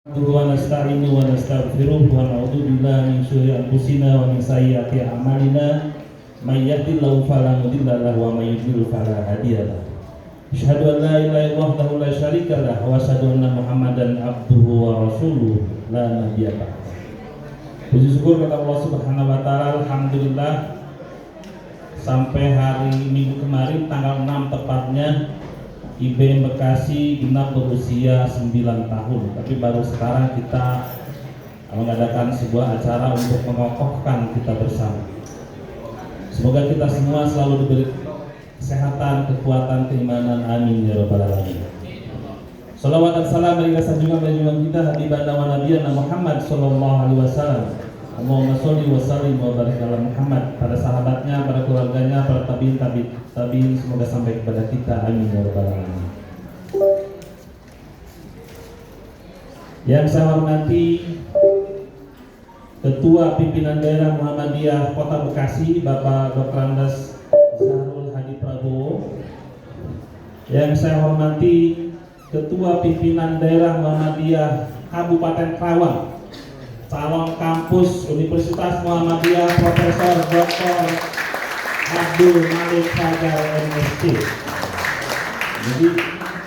Wa nasta'inu wa nastaghfiruh wa na'udzu billahi min syururi anfusina wa min sayyiati a'malina may yahdihillahu fala mudilla lahu wa may yudlil fala hadiya lahu. Asyhadu an la ilaha illallah wahdahu la syarika lahu wa asyhadu anna Muhammadan abduhu wa rasuluhu la nabiyya ba'dahu. Puji syukur kepada Allah Subhanahu wa taala, alhamdulillah sampai hari Minggu kemarin tanggal 6 tepatnya IBM Bekasi genap berusia 9 tahun, tapi baru sekarang kita mengadakan sebuah acara untuk mengokohkan kita bersama. Semoga kita semua selalu diberi kesehatan, kekuatan, keimanan, amin ya rabbal alamin. Salawat dan salam bagi junjungan kita habibana wa nabiyana Muhammad sallallahu alaihi wasallam. Allahumma sholli wa sallim wa barik ala Muhammad, pada sahabatnya, pada keluarganya, para tabiin, semoga sampai kepada kita, amin ya rabbal alamin. Yang saya hormati Ketua Pimpinan Daerah Muhammadiyah Kota Bekasi, Bapak Dr. Andes Zahrul Hadi Prabowo. Yang saya hormati Ketua Pimpinan Daerah Muhammadiyah Kabupaten Karawang, calon kampus Universitas Muhammadiyah Profesor Dr. Abdul Malik Fajar MSc. Jadi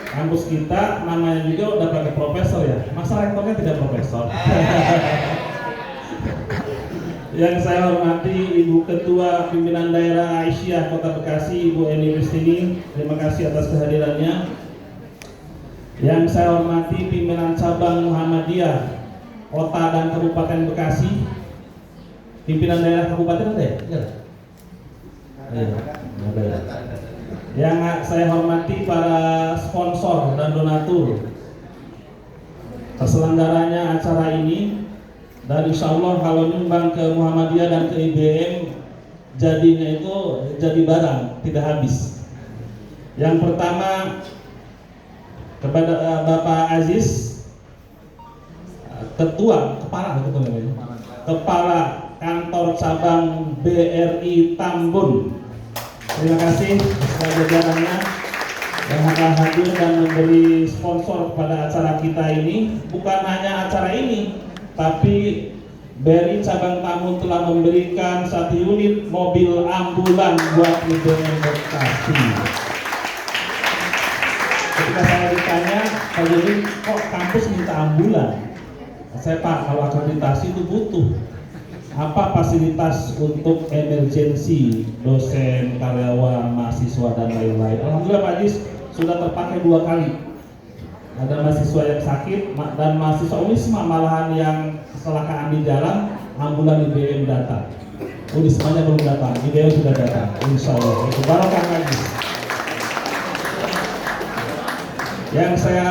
kampus kita namanya juga udah pakai profesor ya, masa rektornya tidak profesor. Yang saya hormati Ibu Ketua Pimpinan Daerah Aisyah Kota Bekasi, Ibu Eni Ristini, terima kasih atas kehadirannya. Yang saya hormati Pimpinan Cabang Muhammadiyah Kota dan Kabupaten Bekasi, pimpinan daerah kabupaten ada ya? Ya. Yang saya hormati para sponsor dan donatur terselenggaranya acara ini, dan insya Allah kalau nyumbang ke Muhammadiyah dan ke IBM jadinya itu jadi barang tidak habis. Yang pertama kepada Bapak Aziz, Kepala Kantor Cabang BRI Tambun. Terima kasih kepada jajarannya yang akan hadir dan memberi sponsor kepada acara kita ini. Bukan hanya acara ini, tapi BRI Cabang Tambun telah memberikan 1 unit mobil ambulan buat IBM Bekasi. Ketika saya ditanya, Pak Jadi kok kampus minta ambulan? Saya Pak, kalau akreditasi itu butuh apa fasilitas untuk emergensi dosen, karyawan, mahasiswa dan lain-lain. Alhamdulillah Pak Ajis sudah terpakai 2 kali. Ada mahasiswa yang sakit dan mahasiswa Unisma malahan yang kecelakaan di jalan, ambulan IBM datang. Unismanya belum datang, IBM sudah datang. Insya Allah itu barokah Pak Ajis. Yang saya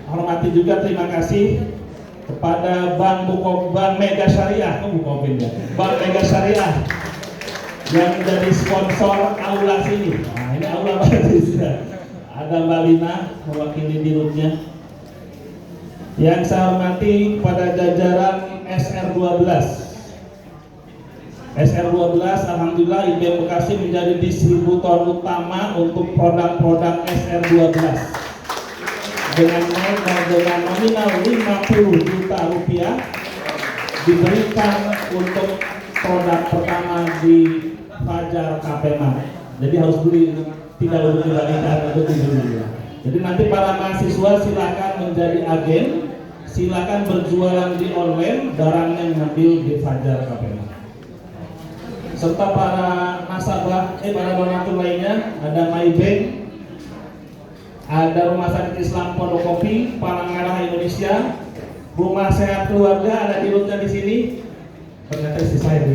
hormati juga, terima kasih kepada Bank Mega Syariah, Bank Mega Syariah yang menjadi sponsor aula sini. Nah, ini aula bagus. Ada Mbak Lina mewakili dirutnya. Yang saya hormati pada jajaran SR12. SR12, alhamdulillah IBM Bekasi menjadi distributor utama untuk produk-produk SR12. Dengan nominal 50 juta rupiah diberikan untuk produk pertama di Fajar Kapema. Jadi harus beli, tidak boleh dibeli. Jadi nanti para mahasiswa silakan menjadi agen, silakan berjualan di online, barangnya ngambil di Fajar Kapema. Serta para nasabah, para donatur lainnya, ada Maybank, ada Rumah Sakit Islam Pondok Kopi, Palang Merah Indonesia, Rumah Sehat Keluarga, ada dirutnya di sini. Ternyata istri saya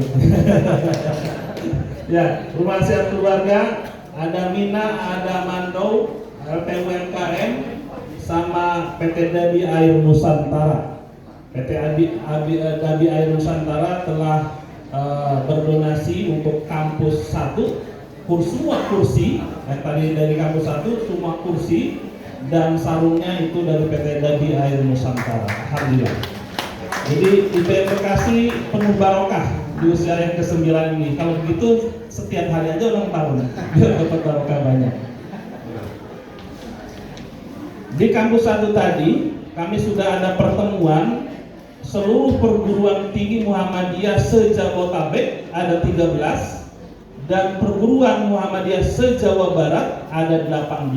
ya, Rumah Sehat Keluarga, ada Mina, ada Mando, LPUMKM, sama PT Dabi Air Nusantara. PT Dabi Air Nusantara telah berdonasi untuk kampus 1. Semua kursi, tadi dari kampus 1, semua kursi dan sarungnya itu dari PT Dabi Air Nusantara. Alhamdulillah. Jadi IBM Bekasi penuh barokah di usia yang ke-9 ini. Kalau begitu setiap hari aja ulang tahun, biar dapat barokah banyak. Di kampus 1 tadi kami sudah ada pertemuan seluruh perguruan tinggi Muhammadiyah se-Jabotabek ada 13 dan perguruan Muhammadiyah se-Jawa Barat ada 18.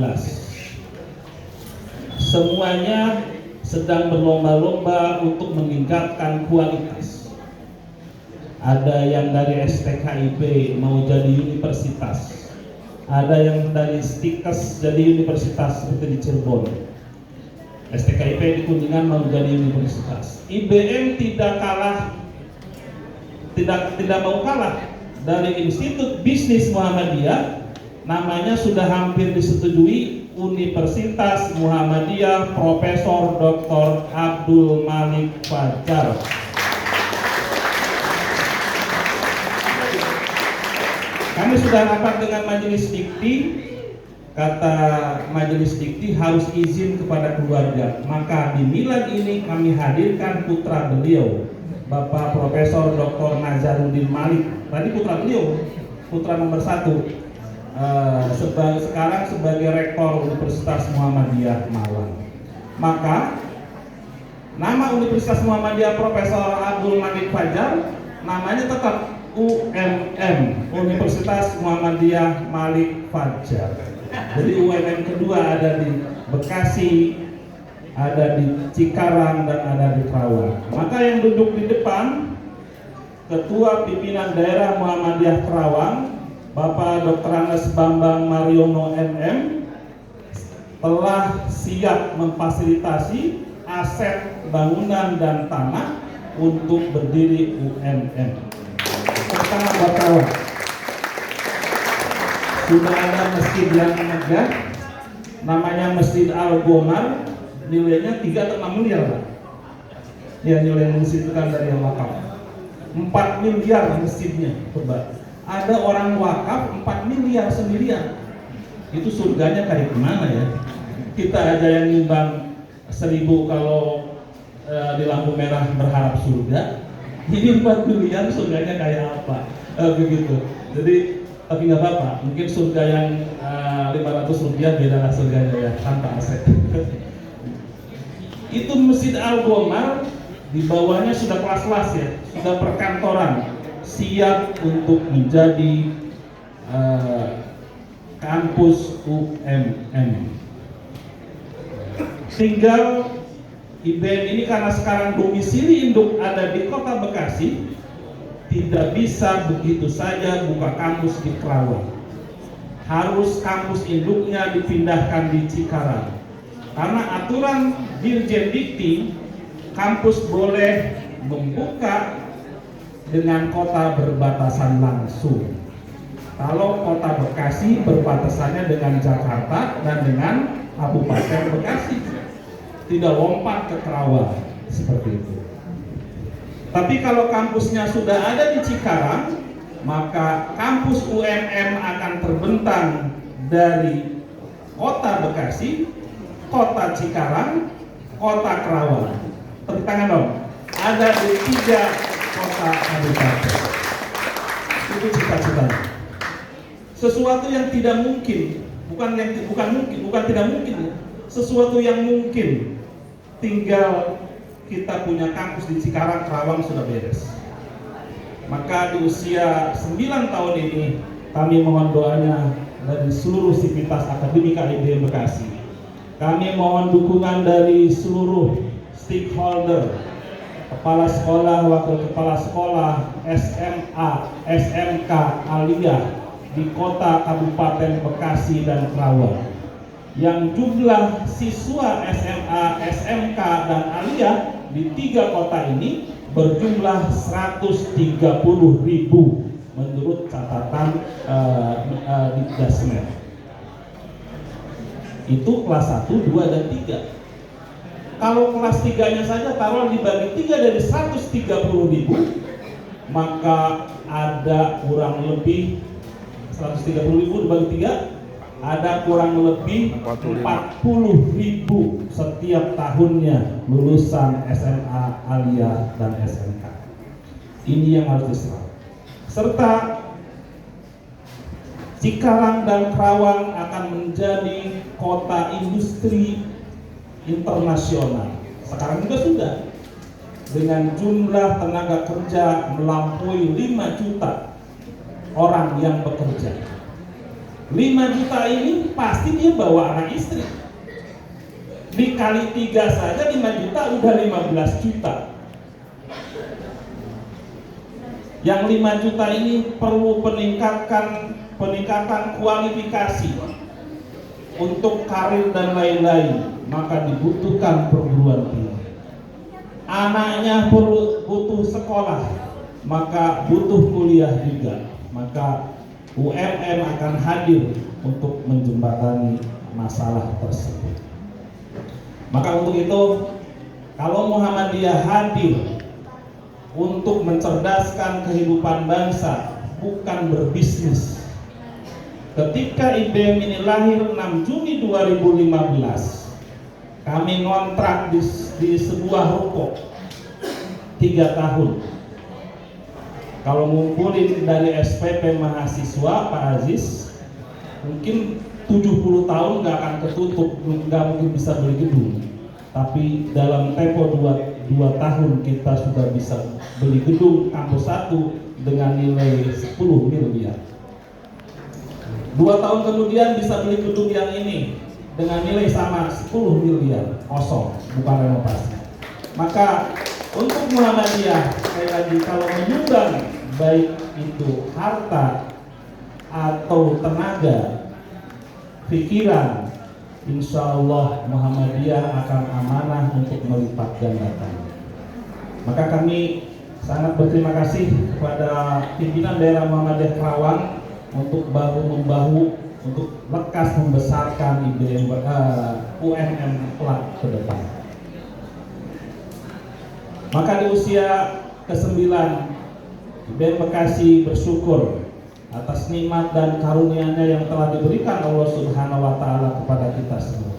Semuanya sedang berlomba-lomba untuk meningkatkan kualitas. Ada yang dari STKIP mau jadi universitas, ada yang dari STIKES jadi universitas seperti di Cirebon, STKIP di Kuningan mau jadi universitas. IBM tidak mau kalah dari Institut Bisnis Muhammadiyah, namanya sudah hampir disetujui, Universitas Muhammadiyah Profesor Dr. Abdul Malik Fajar. Kami sudah rapat dengan Majelis Dikti. Kata Majelis Dikti harus izin kepada keluarga. Maka di Milad ini kami hadirkan putra beliau, Bapak Profesor Dr. Nazaruddin Malik. Tadi putra beliau, putra nomor 1. Sekarang sebagai Rektor Universitas Muhammadiyah Malang. Maka nama Universitas Muhammadiyah Profesor Abdul Malik Fajar namanya tetap UMM, Universitas Muhammadiyah Malik Fajar. Jadi UMM kedua ada di Bekasi, ada di Cikarang, dan ada di Kerawang. Maka yang duduk di depan, Ketua Pimpinan Daerah Muhammadiyah Kerawang, Bapak Dr. Anas Bambang Mariono MM, telah siap memfasilitasi aset bangunan dan tanah untuk berdiri UMM. Pertama Bapak, sudah ada masjid yang megah, namanya Masjid Al-Gomar, nilainya 3 atau 6 miliar Pak. Ya, nilai masjid itu kan dari yang wakaf 4 miliar masjidnya, coba. Ada orang wakaf 4 miliar sendirian. Itu surganya kayak gimana ya? Kita aja yang nyumbang 1.000 kalau di lampu merah berharap surga. Ini 4 miliar surganya kayak apa? Begitu. Jadi tapi nggak apa-apa. Mungkin surga yang 500 rupiah bedalah surganya ya, tanpa aset. Itu Masjid Al-Gomar, di bawahnya sudah kelas-kelas ya, sudah perkantoran, siap untuk menjadi kampus UMM. Tinggal IBM ini karena sekarang domisili induk ada di Kota Bekasi, tidak bisa begitu saja buka kampus di Kerawang. Harus kampus induknya dipindahkan di Cikarang. Karena aturan Dirjen Dikti, kampus boleh membuka dengan kota berbatasan langsung. Kalau Kota Bekasi berbatasannya dengan Jakarta dan dengan Kabupaten Bekasi, tidak lompat ke Kerawang seperti itu. Tapi kalau kampusnya sudah ada di Cikarang, maka kampus UMM akan terbentang dari Kota Bekasi, Kota Cikarang, Kota Kerawang. Tepuk tangan dong. Ada di 3 kota kabupaten. Itu cita-citanya. Sesuatu yang tidak mungkin, bukan tidak mungkin ya. Sesuatu yang mungkin. Tinggal kita punya kampus di Cikarang, Kerawang sudah beres. Maka di usia 9 tahun ini kami mohon doanya dari seluruh sivitas akademika IBM Bekasi. Kami mohon dukungan dari seluruh stakeholder, kepala sekolah, wakil kepala sekolah, SMA, SMK, aliyah di kota Kabupaten Bekasi dan Kerawang. Yang jumlah siswa SMA, SMK, dan aliyah di 3 kota ini berjumlah 130.000 menurut catatan Dikdasmet. Itu kelas 1, 2, dan 3. Kalau kelas 3-nya saja taruh dibagi 3 dari 130.000, maka ada kurang lebih 130.000 dibagi 3, ada kurang lebih 40.000 setiap tahunnya lulusan SMA, aliyah, dan SMK. Ini yang harus diserap. Serta Cikarang dan Kerawang akan menjadi kota industri internasional. sekarang juga sudah, dengan jumlah tenaga kerja melampaui 5 juta orang yang bekerja. 5 juta ini pasti dia bawa anak istri. Dikali 3 saja 5 juta udah 15 juta. Yang 5 juta ini perlu peningkatan kualifikasi untuk karir dan lain-lain, maka dibutuhkan perguruan tinggi. Anaknya butuh sekolah, maka butuh kuliah juga, maka UMM akan hadir untuk menjembatani masalah tersebut. Maka untuk itu, kalau Muhammadiyah hadir untuk mencerdaskan kehidupan bangsa, bukan berbisnis. Ketika IBM ini lahir 6 Juni 2015, kami ngontrak di sebuah ruko 3 tahun. Kalau ngumpulin dari SPP mahasiswa Pak Aziz, mungkin 70 tahun nggak akan ketutup, nggak mungkin bisa beli gedung. Tapi dalam tempo 2 tahun kita sudah bisa beli gedung kampus 1 dengan nilai 10 miliar. 2 tahun kemudian bisa beli gedung yang ini dengan nilai sama 10 miliar, kosong, bukan renovasi. Maka untuk Muhammadiyah, sekali lagi, kalau menyumbang baik itu harta atau tenaga, pikiran, insya Allah Muhammadiyah akan amanah untuk melipat gandakan. Maka kami sangat berterima kasih kepada pimpinan daerah Muhammadiyah Kerawang untuk bahu-membahu untuk lekas membesarkan IBM UMM kelak ke depan. Maka di usia ke-9, IBM Bekasi bersyukur atas nikmat dan karunia-Nya yang telah diberikan Allah Subhanahu wa taala kepada kita semua.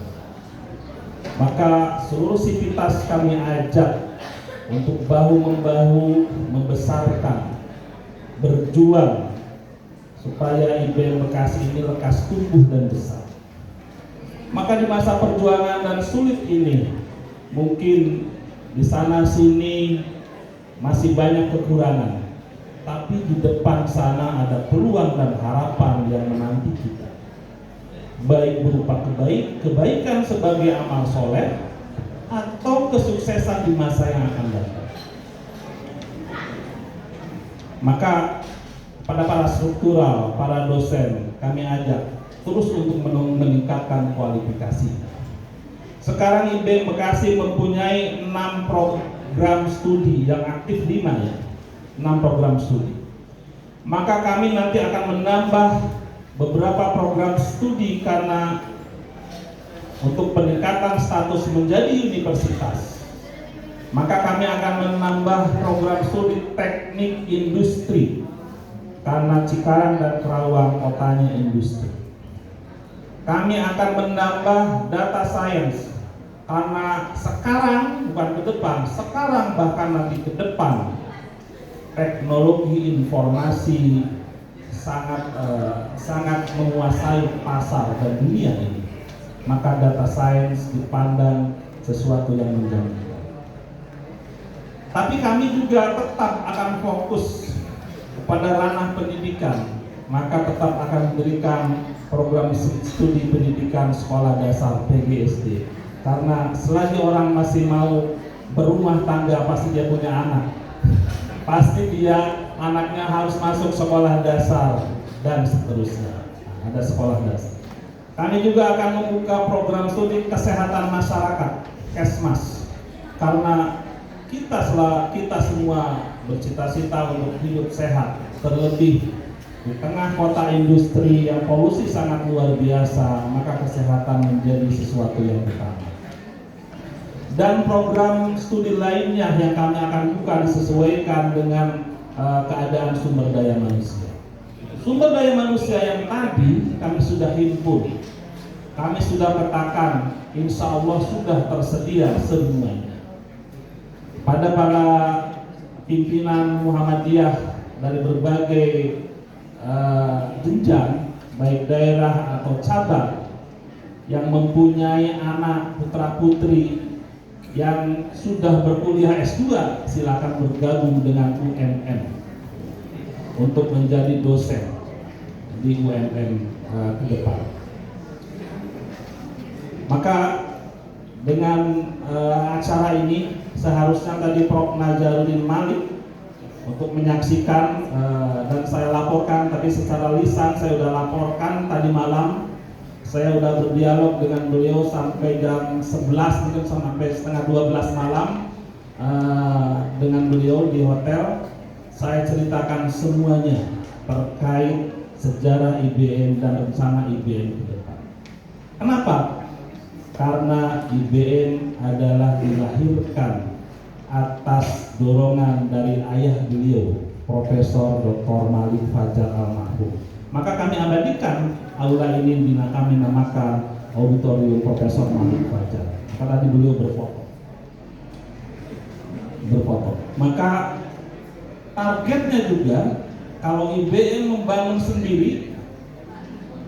Maka seluruh sivitas kami ajak untuk bahu-membahu membesarkan, berjuang supaya IBM Bekasi ini lekas tumbuh dan besar. Maka di masa perjuangan dan sulit ini, mungkin di sana sini masih banyak kekurangan, tapi di depan sana ada peluang dan harapan yang menanti kita, baik berupa kebaikan sebagai amal soleh atau kesuksesan di masa yang akan datang. Maka pada para struktural, para dosen, kami ajak terus untuk meningkatkan kualifikasi. Sekarang IBM Bekasi mempunyai 6 program studi yang aktif, 5 ya, 6 program studi. Maka kami nanti akan menambah beberapa program studi karena untuk peningkatan status menjadi universitas. Maka kami akan menambah program studi teknik industri karena Cikarang dan Kerawang kotanya industri. Kami akan menambah data science karena sekarang, bukan ke depan, sekarang bahkan nanti ke depan teknologi informasi sangat menguasai pasar dan dunia ini. Maka data science dipandang sesuatu yang menjanjikan. Tapi kami juga tetap akan fokus pada ranah pendidikan, maka tetap akan memberikan program studi pendidikan sekolah dasar PGSD. Karena selagi orang masih mau berumah tangga, pasti dia punya anak, pasti dia anaknya harus masuk sekolah dasar dan seterusnya. Nah, ada sekolah dasar. Kami juga akan membuka program studi kesehatan masyarakat, Kesmas, karena kita semua bercita-cita untuk hidup sehat, terlebih di tengah kota industri yang polusi sangat luar biasa, maka kesehatan menjadi sesuatu yang utama. Dan program studi lainnya yang kami akan buka disesuaikan dengan keadaan sumber daya manusia. Sumber daya manusia yang tadi kami sudah himpun, kami sudah petakan, insya Allah sudah tersedia semuanya. Pada para pimpinan Muhammadiyah dari berbagai jenjang, baik daerah atau cabang yang mempunyai anak putra putri yang sudah berkuliah S2 silakan bergabung dengan UMM untuk menjadi dosen di UMM ke depan. Maka dengan acara ini seharusnya tadi Prof. Nazaruddin Malik untuk menyaksikan dan saya laporkan tadi secara lisan, saya sudah laporkan tadi malam. Saya sudah berdialog dengan beliau sampai jam 11, mungkin sampai setengah 12 malam dengan beliau di hotel. Saya ceritakan semuanya terkait sejarah IBN dan rencana IBN ke depan. Kenapa? Karena IBN adalah dilahirkan atas dorongan dari ayah beliau, Profesor Dr. Malik Fajar almarhum. Maka kami abadikan aula ini, kami namakan Auditorium Profesor Malik Fajar. Maka tadi beliau berfoto. Maka targetnya juga kalau IBN membangun sendiri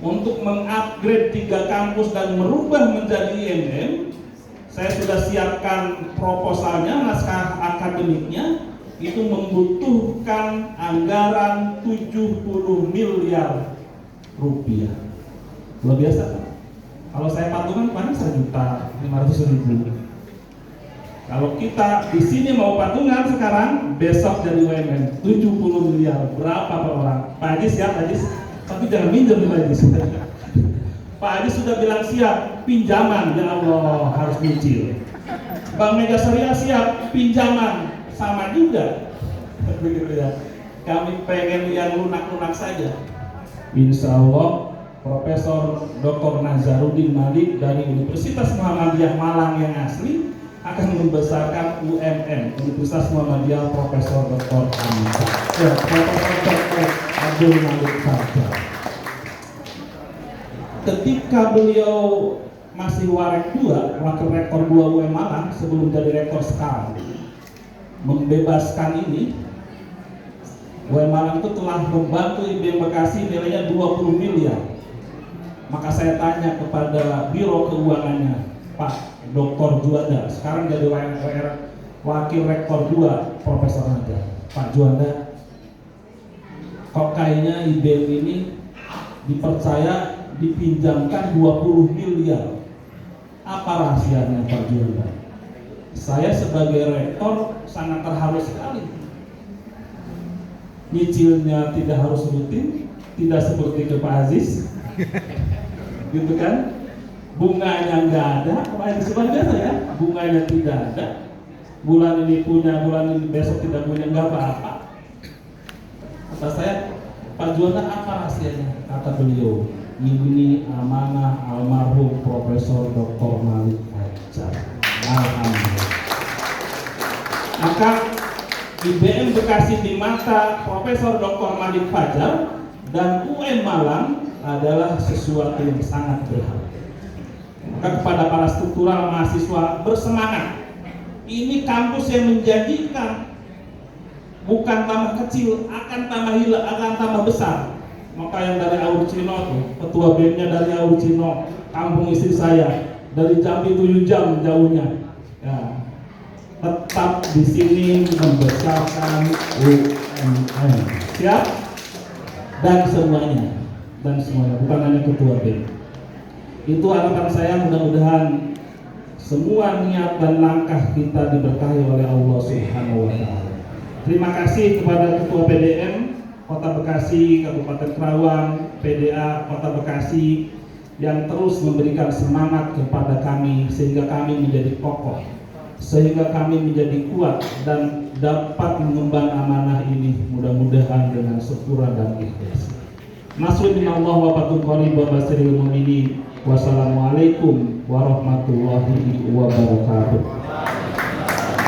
untuk mengupgrade 3 kampus dan merubah menjadi IMM, saya sudah siapkan proposalnya, naskah akademiknya. Itu membutuhkan anggaran 70 miliar rupiah. Luar biasa. Kalau saya patungan paling 1.500.000. Kalau kita di sini mau patungan sekarang, besok jadi UMN 70 miliar. Berapa per orang? Pak Haji siap, Haji? Tapi jangan minjem Pak Haji. Pak Haji sudah bilang siap, pinjaman, ya Allah harus nyicil. Bank Mega Syariah siap, pinjaman. Sama juga, begitu ya. Kami pengen yang lunak-lunak saja. Insya Allah Profesor Dr. Nazaruddin Malik dari Universitas Muhammadiyah Malang yang asli akan membesarkan UMM, Universitas Muhammadiyah Profesor Dr. Profesor Dr. Abdul Malik Fajar. Ketika beliau masih Warek 2, Wakil Rektor 2 UM Malang sebelum jadi Rektor sekarang, membebaskan ini, UM Malang itu telah membantu IBM Bekasi nilainya 20 miliar. Maka saya tanya kepada Biro Keuangannya, Pak Dr. Juanda, sekarang jadi Wakil Rektor 2 Profesor Najar, Pak Juanda, kok kayaknya IBM ini dipercaya dipinjamkan 20 miliar. Apa rahasianya Pak Juanda? Saya sebagai rektor sangat terharu sekali. Nyicilnya tidak harus rutin, tidak seperti ke Pak Aziz, gitu kan? Bunganya nggak ada, Pak Aziz biasa ya, bunganya tidak ada. Bulan ini punya, bulan ini besok tidak punya, nggak apa-apa. Kata saya, Pak Juanda, apa rahasianya? Kata beliau, ini amanah almarhum Profesor Dr. Malik Fajar. Alhamdulillah. Maka IBM Bekasi di mata Profesor Dr. Malik Fajar dan UM Malang adalah sesuatu yang sangat berharga. Maka kepada para struktural mahasiswa bersemangat. Ini kampus yang menjanjikan, bukan tambah kecil, akan tambah besar. Maka yang dari Aurcino tuh, ketua BEM-nya dari Aurcino, kampung istri saya, dari Jambi 7 jam jauhnya. Ya, tetap di sini membesarkan UMM. Siap? Dan semuanya, bukan hanya ketua BEM. Itu harapan saya, mudah-mudahan semua niat dan langkah kita diberkahi oleh Allah Subhanahu wa Ta'ala. Terima kasih kepada Ketua PDM Kota Bekasi, Kabupaten Kerawang, PDA Kota Bekasi yang terus memberikan semangat kepada kami sehingga kami menjadi kokoh, sehingga kami menjadi kuat dan dapat mengemban amanah ini mudah-mudahan dengan syukur dan ikhlas. Nasrul minallah wa fathun qarib wa basiril mu'minin. Wassalamualaikum warahmatullahi wabarakatuh.